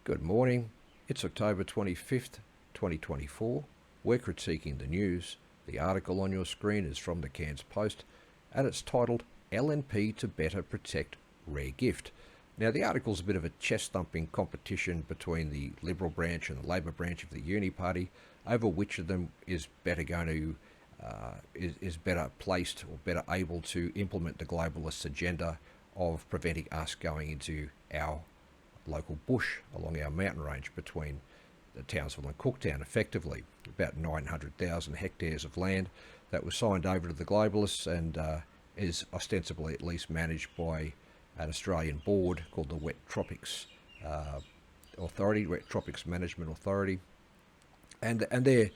Good morning. It's October 25th, 2024. We're critiquing the news. The article on your screen is from the Cairns Post and it's titled LNP to Better Protect Rare Gift. Now, the article's a bit of a chest-thumping competition between the Liberal branch and the Labor branch of the Uni Party over which of them is better going to is better placed or better able to implement the globalist agenda of preventing us going into our local bush along our mountain range between Townsville and Cooktown, effectively about 900,000 hectares of land that was signed over to the globalists and is ostensibly at least managed by an Australian board called the Wet Tropics Authority, Wet Tropics Management Authority, and their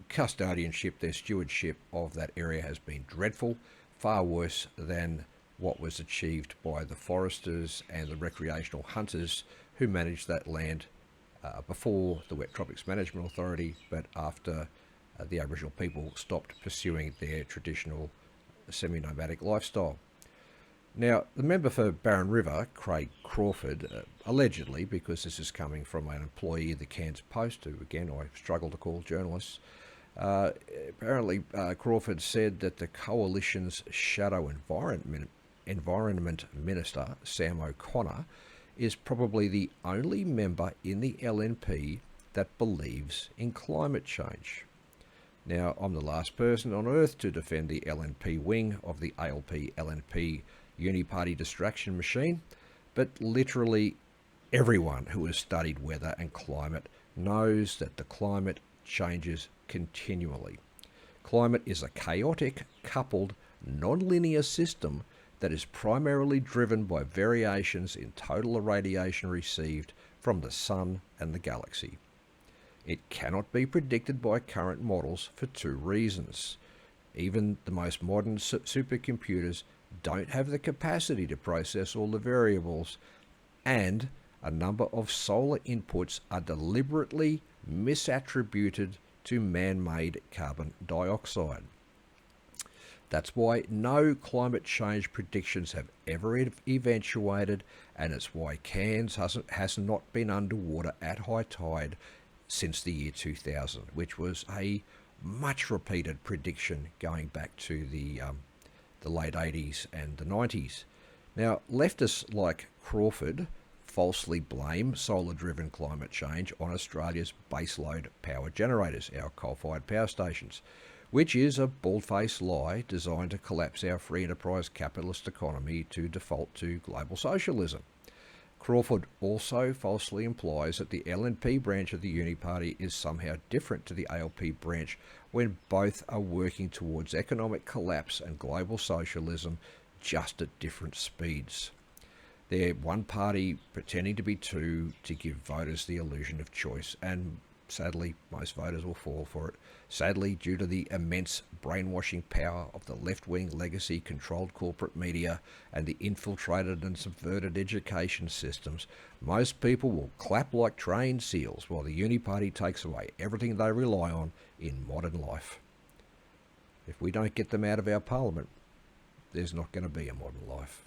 custodianship, their stewardship of that area has been dreadful, far worse than what was achieved by the foresters and the recreational hunters who managed that land before the Wet Tropics Management Authority, but after the Aboriginal people stopped pursuing their traditional semi-nomadic lifestyle. Now, the member for Barron River, Craig Crawford, allegedly, because this is coming from an employee of the Cairns Post, who again I struggle to call journalists, apparently Crawford said that the coalition's shadow environment minister, Sam O'Connor, is probably the only member in the LNP that believes in climate change. Now, I'm the last person on earth to defend the LNP wing of the ALP-LNP Uni-Party distraction machine, but literally everyone who has studied weather and climate knows that the climate changes continually. Climate is a chaotic, coupled, non-linear system that is primarily driven by variations in total irradiation received from the Sun and the galaxy. It cannot be predicted by current models for two reasons. Even the most modern supercomputers don't have the capacity to process all the variables, and a number of solar inputs are deliberately misattributed to man-made carbon dioxide. That's why no climate change predictions have ever eventuated, and it's why Cairns has not been underwater at high tide since the year 2000, which was a much repeated prediction going back to the late 80s and the 90s. Now, leftists like Crawford falsely blame solar-driven climate change on Australia's baseload power generators, our coal-fired power stations, which is a bald-faced lie designed to collapse our free enterprise capitalist economy to default to global socialism. Crawford also falsely implies that the LNP branch of the Uni Party is somehow different to the ALP branch when both are working towards economic collapse and global socialism, just at different speeds. They're one party pretending to be two to give voters the illusion of choice, and sadly most voters will fall for it. Sadly, due to the immense brainwashing power of the left-wing legacy controlled corporate media and the infiltrated and subverted education systems, most people will clap like trained seals while the Uni Party takes away everything they rely on in modern life. If we don't get them out of our parliament, there's not going to be a modern life.